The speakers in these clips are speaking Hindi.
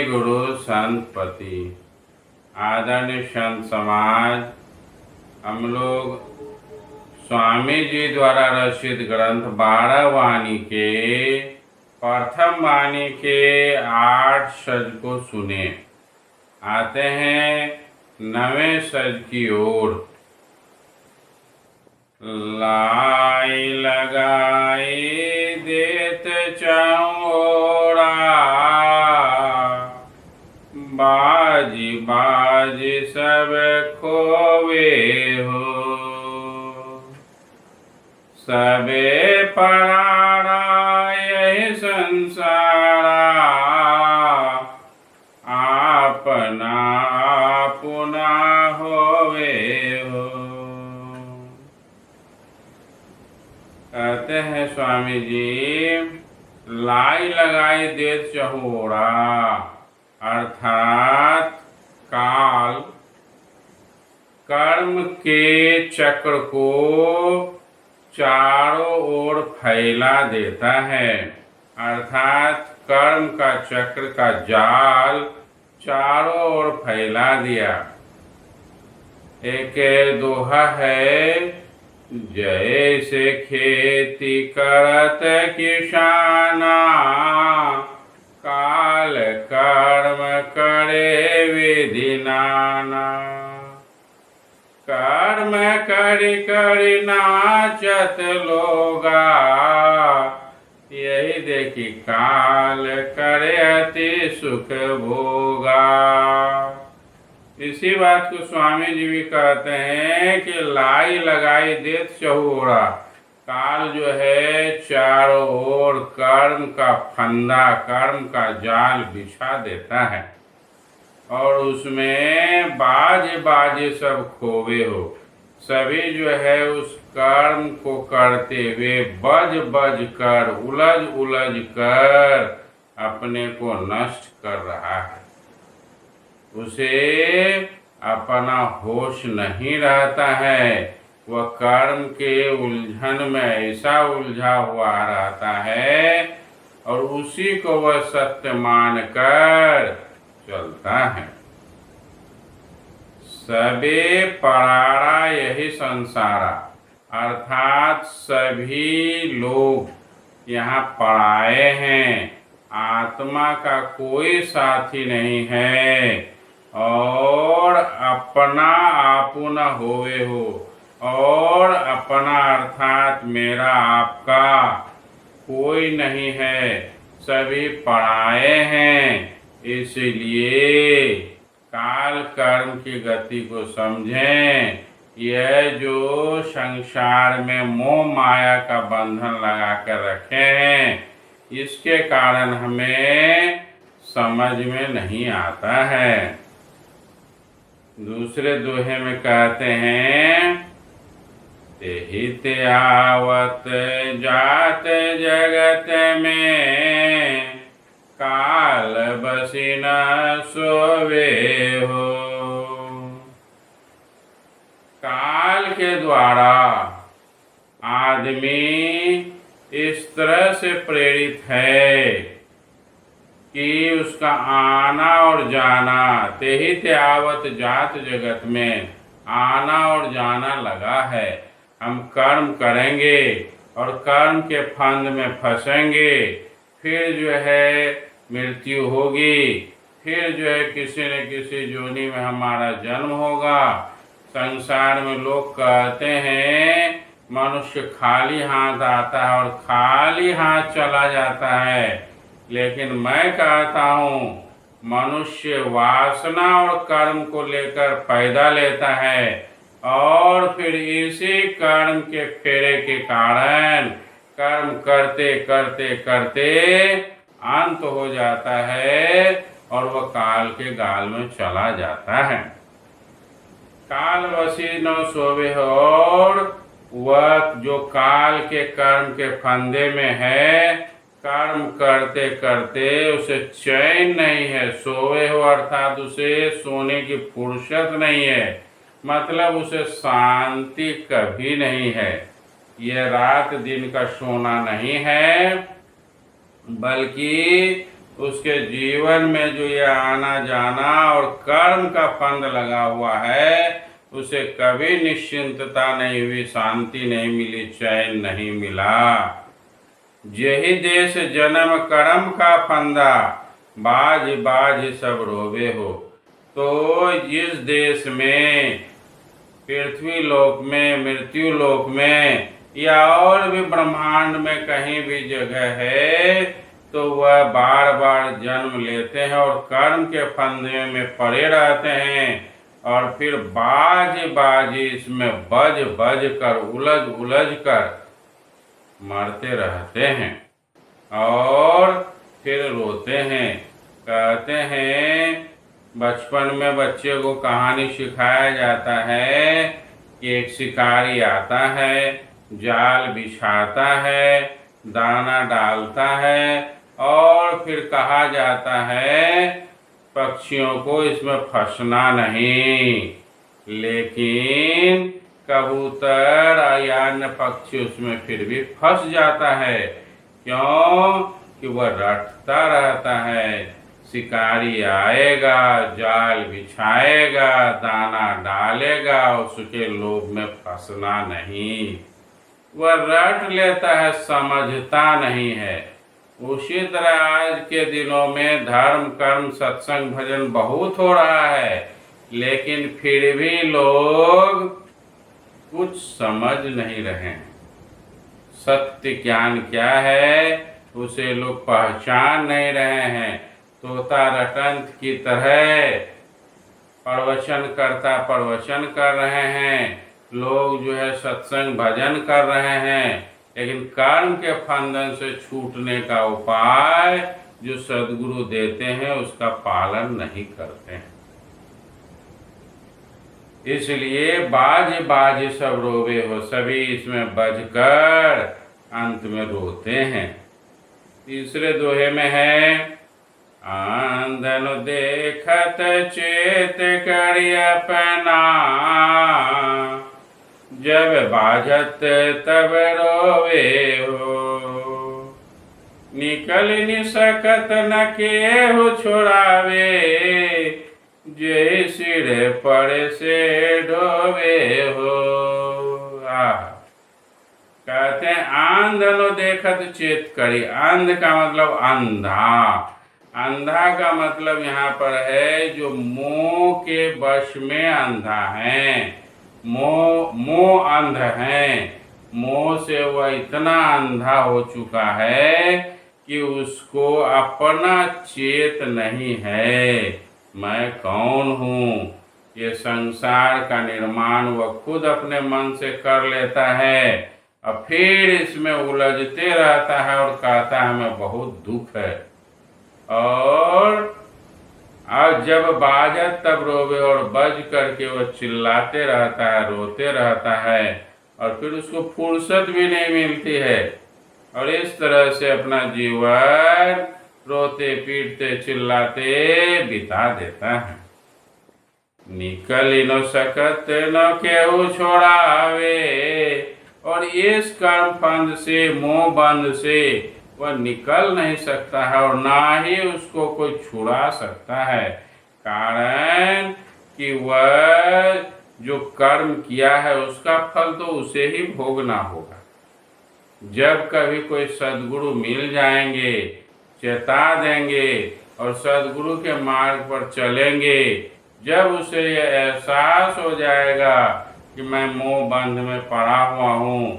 गुरु संतपति आदरणीय संत समाज, हम लोग स्वामी जी द्वारा रचित ग्रंथ 12 वाणी के प्रथम वाणी के 8 सज को सुने। आते हैं 9वें सज की ओर। लाई लगाई देत चौड़ा, बाजी बाजी सब खोवे हो। सबे परारा यही संसारा, अपना अपना होवे हो। कहते हैं स्वामी जी, लाई लगाई देत चहोड़ा, अर्थात काल कर्म के चक्र को चारों ओर फैला देता है। अर्थात कर्म का चक्र का जाल चारों ओर फैला दिया। एक दोहा है, जैसे खेती करत किसाना, काल कर्म करे विधि नाना। कर्म करि करि नाचत लोगा, यही देखी काल करे अति सुख भोगा। इसी बात को स्वामी जी भी कहते हैं कि लाई लगाई देत चहोड़ा, काल जो है चारों ओर कर्म का फंदा, कर्म का जाल बिछा देता है और उसमें बाजे बाजे सब खोवे हो। सभी जो है उस कर्म को करते हुए बज बज कर, उलझ उलझ कर अपने को नष्ट कर रहा है। उसे अपना होश नहीं रहता है, वह कर्म के उलझन में ऐसा उलझा हुआ रहता है और उसी को वह सत्य मानकर चलता है। सबे परारा यही संसारा, अर्थात सभी लोग यहाँ पराये हैं, आत्मा का कोई साथी नहीं है और अपना आपना होवे हो। और अपना अर्थात मेरा आपका कोई नहीं है, सभी पराये हैं। इसलिए काल कर्म की गति को समझें। यह जो संसार में मोह माया का बंधन लगा कर रखे हैं, इसके कारण हमें समझ में नहीं आता है। दूसरे दोहे में कहते हैं, तेहित आवत जात जगत में, काल बसी न सोवे हो। काल के द्वारा आदमी इस तरह से प्रेरित है कि उसका आना और जाना, तेहित आवत जात जगत में, आना और जाना लगा है। हम कर्म करेंगे और कर्म के फंद में फंसेंगे, फिर जो है मृत्यु होगी, फिर जो है किसी न किसी योनि में हमारा जन्म होगा। संसार में लोग कहते हैं मनुष्य खाली हाथ आता है और खाली हाथ चला जाता है, लेकिन मैं कहता हूँ मनुष्य वासना और कर्म को लेकर पैदा लेता है और फिर इसी कर्म के फेरे के कारण कर्म करते करते करते अंत हो जाता है और वह काल के गाल में चला जाता है। काल वसी न सोवे हो, और वह जो काल के कर्म के फंदे में है, कर्म करते करते उसे चैन नहीं है। सोवे हो अर्थात उसे सोने की फुर्सत नहीं है, मतलब उसे शांति कभी नहीं है। यह रात दिन का सोना नहीं है, बल्कि उसके जीवन में जो ये आना जाना और कर्म का फंद लगा हुआ है, उसे कभी निश्चिंतता नहीं हुई, शांति नहीं मिली, चैन नहीं मिला। जेहि देश जन्म कर्म का फंदा, बाज बाज सब रोवे हो। तो जिस देश में, पृथ्वी लोक में, मृत्यु लोक में, या और भी ब्रह्मांड में कहीं भी जगह है, तो वह बार बार जन्म लेते हैं और कर्म के फंदे में पड़े रहते हैं, और फिर बाज बाज इसमें बज बज कर, उलझ उलझ कर मरते रहते हैं और फिर रोते हैं। कहते हैं, बचपन में बच्चे को कहानी सिखाया जाता है कि एक शिकारी आता है, जाल बिछाता है, दाना डालता है, और फिर कहा जाता है पक्षियों को इसमें फंसना नहीं, लेकिन कबूतर या अन्य पक्षी उसमें फिर भी फंस जाता है। क्यों? कि वह रटता रहता है, शिकारी आएगा, जाल बिछाएगा, दाना डालेगा, उसके लोभ में फंसना नहीं। वह रट लेता है, समझता नहीं है। उसी तरह आज के दिनों में धर्म कर्म सत्संग भजन बहुत हो रहा है, लेकिन फिर भी लोग कुछ समझ नहीं रहे हैं। सत्य ज्ञान क्या है उसे लोग पहचान नहीं रहे हैं। तोता रटंत की तरह प्रवचन करता प्रवचन कर रहे हैं, लोग जो है सत्संग भजन कर रहे हैं, लेकिन कर्म के फंदन से छूटने का उपाय जो सद्गुरु देते हैं उसका पालन नहीं करते हैं। इसलिए बाज बाज सब रोवे हो, सभी इसमें बजकर अंत में रोते हैं। तीसरे दोहे में है, आंधन देखत चेत करि अपना, जब बाजत तब रोवे हो। निकल नि सकत न केहू छोड़ावे, जे सिर पर से ढोवे हो। कहते हैं आंधनो देखत चेत करी। आंध का मतलब अंधा। अंधा का मतलब यहाँ पर है जो मोह के वश में अंधा है, मोह अंध है। मोह से वह इतना अंधा हो चुका है कि उसको अपना चेत नहीं है, मैं कौन हूँ। ये संसार का निर्माण वह खुद अपने मन से कर लेता है और फिर इसमें उलझते रहता है और कहता है हमें बहुत दुख है। और जब बाजत तब रोवे, और बज करके वह चिल्लाते रहता है, रोते रहता है, और फिर उसको फुर्सत भी नहीं मिलती है, और इस तरह से अपना जीवन रोते पीटते चिल्लाते बिता देता है। निकल नो सकत न केहू छोड़ावे, और इस कर्म फंद से, मोह बंध से वह निकल नहीं सकता है और ना ही उसको कोई छुड़ा सकता है। कारण कि वह जो कर्म किया है उसका फल तो उसे ही भोगना होगा। जब कभी कोई सद्गुरु मिल जाएंगे, चेता देंगे और सद्गुरु के मार्ग पर चलेंगे, जब उसे यह एहसास हो जाएगा कि मैं मोह बंध में पड़ा हुआ हूँ,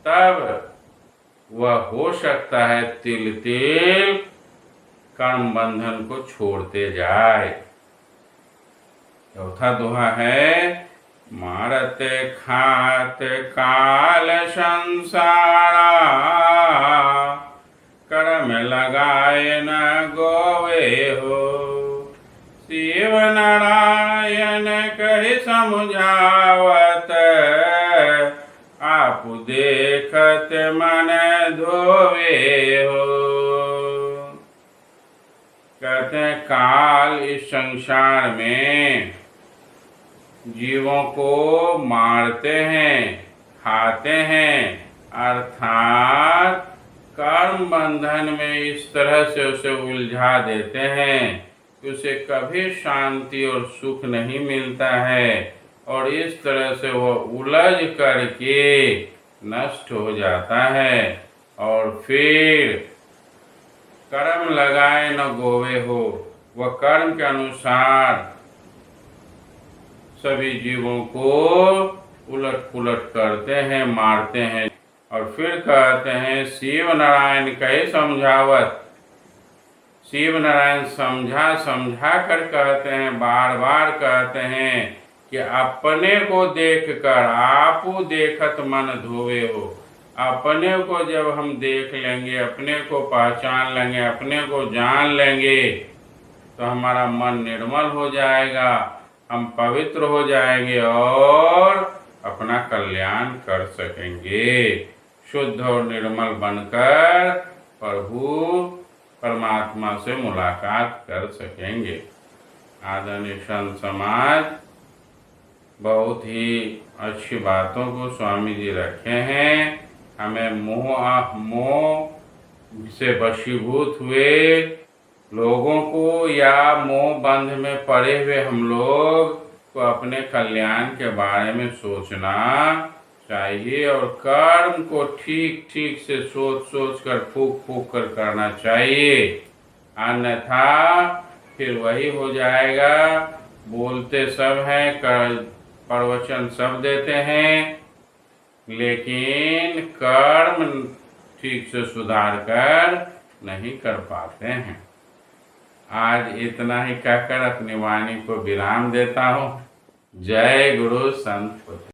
तब वह हो सकता है तिल तिल कर्म बंधन को छोड़ते जाए। चौथा दोहा है, मारत खात काल संसारा, कर्म लगाए न गोवे हो। शिव नारायण कहि समझावत, आप देखत मन धोवे हो। कहते हैं काल इस संसार में जीवों को मारते हैं, खाते हैं, अर्थात कर्म बंधन में इस तरह से उसे उलझा देते हैं कि उसे कभी शांति और सुख नहीं मिलता है, और इस तरह से वो उलझ करके नष्ट हो जाता है। और फिर कर्म लगाए न गोवे हो, वह कर्म के अनुसार सभी जीवों को उलट पुलट करते हैं, मारते हैं। और फिर कहते हैं शिव नारायण कहे समझावत। शिव नारायण समझा समझा कर कहते हैं, बार बार कहते हैं कि अपने को देखकर आपू देखत मन धोवे हो। अपने को जब हम देख लेंगे, अपने को पहचान लेंगे, अपने को जान लेंगे, तो हमारा मन निर्मल हो जाएगा, हम पवित्र हो जाएंगे और अपना कल्याण कर सकेंगे। शुद्ध और निर्मल बनकर प्रभु परमात्मा से मुलाकात कर सकेंगे। आदरणीय संत समाज बहुत ही अच्छी बातों को स्वामी जी रखे हैं। हमें मोह से वशीभूत हुए लोगों को या मोह बंध में पड़े हुए हम लोग को अपने कल्याण के बारे में सोचना चाहिए, और कर्म को ठीक ठीक से सोच सोच कर फूक फूक कर करना चाहिए। अन्यथा फिर वही हो जाएगा, बोलते सब हैं, प्रवचन सब देते हैं, लेकिन कर्म ठीक से सुधार कर नहीं कर पाते हैं। आज इतना ही कहकर अपनी वाणी को विराम देता हूँ। जय गुरु संत।